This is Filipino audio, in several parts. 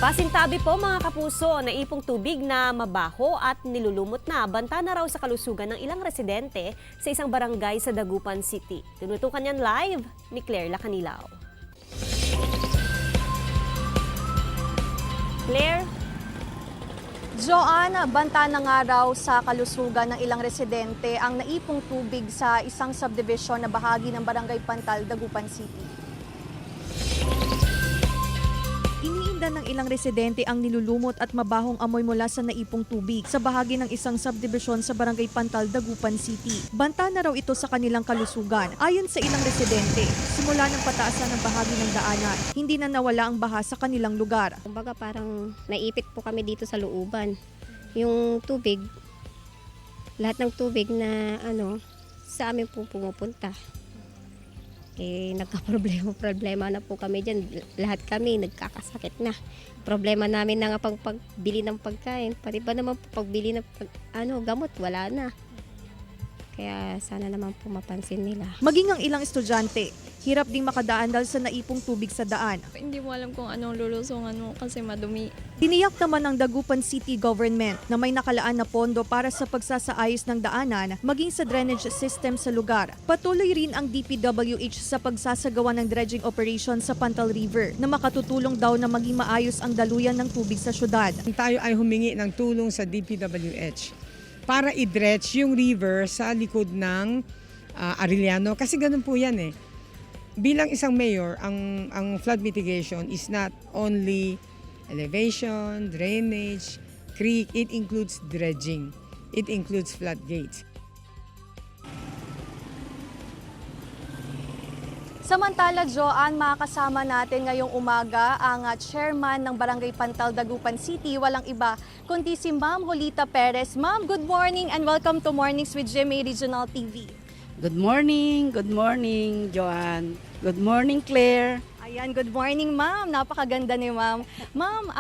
Pasintabi po mga kapuso na ipong tubig na mabaho at nilulumot na banta na raw sa kalusugan ng ilang residente sa isang barangay sa Dagupan City. Tinutukan yan live ni Claire Lacanilaw. Claire? Joanne, banta na nga raw sa kalusugan ng ilang residente ang naipong tubig sa isang subdivision na bahagi ng Barangay Pantal, Dagupan City. Iniinda ng ilang residente ang nilulumot at mabahong amoy mula sa naipong tubig sa bahagi ng isang subdivision sa Barangay Pantal, Dagupan City. Banta na raw ito sa kanilang kalusugan. Ayon sa ilang residente, simula ng pataasan ng bahagi ng daanan, hindi na nawala ang baha sa kanilang lugar. Kumbaga parang naipit po kami dito sa looban. Yung tubig, lahat ng tubig na sa amin po pumupunta. Nagka-problema na po kami dyan. Lahat kami nagkakasakit na. Problema namin na nga pagbili ng pagkain. Pati ba naman po pagbili ng gamot, wala na. Kaya sana naman po mapansin nila. Maging ang ilang estudyante, hirap ding makadaan dahil sa naipong tubig sa daan. Hindi mo alam kung anong lulusungan mo kasi madumi. Tiniyak naman ng Dagupan City Government na may nakalaan na pondo para sa pagsasaayos ng daanan maging sa drainage system sa lugar. Patuloy rin ang DPWH sa pagsasagawa ng dredging operation sa Pantal River na makatutulong daw na maging maayos ang daluyan ng tubig sa syudad. Tayo ay humingi ng tulong sa DPWH para i-dredge yung river sa likod ng Arellano. Kasi ganun po yan eh. Bilang isang mayor, ang flood mitigation is not only elevation, drainage, creek, it includes dredging. It includes floodgates. Samantala, Joanne, makakasama natin ngayong umaga ang chairman ng Barangay Pantal, Dagupan City, walang iba kundi si Ma'am Jolita Perez. Ma'am, good morning and welcome to Mornings with GMA Regional TV. Good morning, Joanne. Good morning, Claire. Ayan, good morning, Ma'am. Napakaganda ni Ma'am. Ma'am,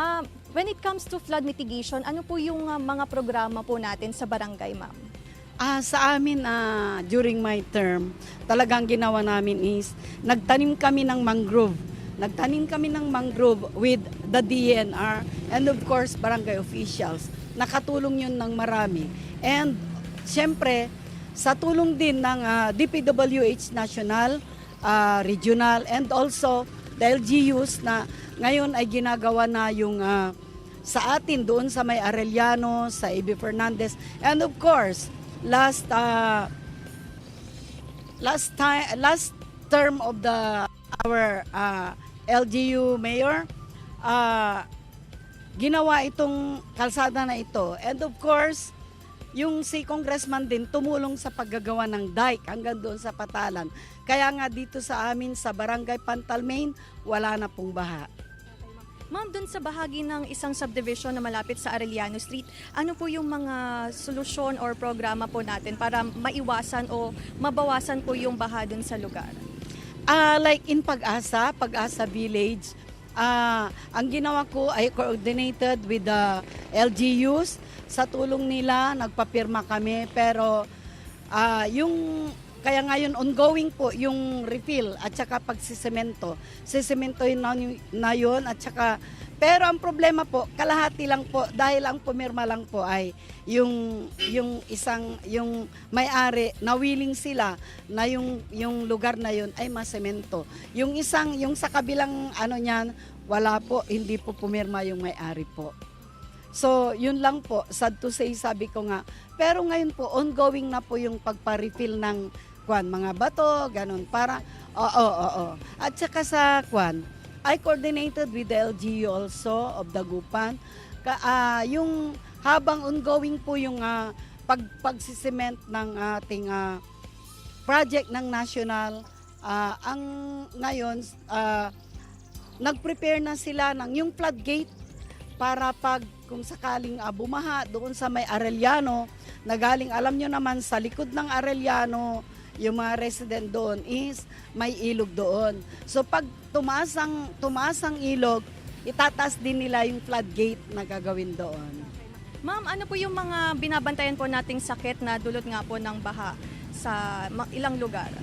when it comes to flood mitigation, ano po yung mga programa po natin sa barangay, Ma'am? Sa amin, during my term, talagang ginawa namin is nagtanim kami ng mangrove. Nagtanim kami ng mangrove with the DNR and of course barangay officials. Nakatulong yun ng marami. And siyempre, sa tulong din ng DPWH National, Regional, and also the LGUs na ngayon ay ginagawa na yung sa atin doon sa may Arellano, sa A.B. Fernandez, and of course, last term of our LGU mayor, ginawa itong kalsada na ito. And of course, yung si congressman din tumulong sa paggagawa ng dike hanggang doon sa Patalan. Kaya nga dito sa amin sa Barangay Pantal Main, wala na pong baha. Ma'am, dun sa bahagi ng isang subdivision na malapit sa Arellano Street, ano po yung mga solusyon or programa po natin para maiwasan o mabawasan po yung baha dun sa lugar? Like in Pag-asa Village, ang ginawa ko ay coordinated with the LGUs. Sa tulong nila, nagpapirma kami. Pero kaya ngayon ongoing po yung refill at saka pagsisemento. Sisementohin na yun at saka, pero ang problema po, kalahati lang po dahil ang pumirma lang po ay yung may-ari na willing sila na yung lugar na yun ay masemento. Yung sa kabilang niyan, wala po, hindi po pumirma yung may-ari po. So, yun lang po, sad to say, sabi ko nga. Pero ngayon po, ongoing na po yung pagpa-refill ng mga bato, ganun, para, oo. At saka sa I coordinated with the LGU also of Dagupan. Yung habang ongoing po yung pagsisement ng ating project ng national, ang ngayon, nag-prepare na sila ng yung floodgate para kung sakaling bumaha doon sa may Arellano, na galing, alam nyo naman, sa likod ng Arellano, yung mga resident doon is may ilog doon. So pag tumaas ang ilog, itataas din nila yung floodgate na gagawin doon. Ma'am, ano po yung mga binabantayan po nating sakit na dulot nga po ng baha sa ilang lugar?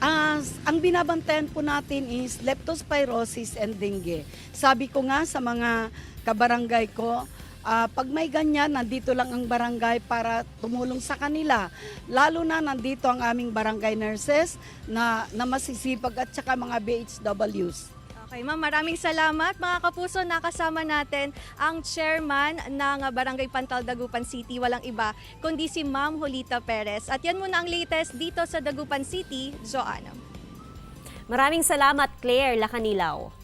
Ang binabantayan po natin is leptospirosis and dengue. Sabi ko nga sa mga kabarangay ko, pag may ganyan, nandito lang ang barangay para tumulong sa kanila. Lalo na nandito ang aming barangay nurses na masisipag at saka mga BHWs. Okay, ma'am, maraming salamat. Mga kapuso, nakasama natin ang chairman ng Barangay Pantal, Dagupan City. Walang iba, kundi si Ma'am Julita Perez. At yan muna ang latest dito sa Dagupan City, Joanna. Maraming salamat, Claire Lacanilaw.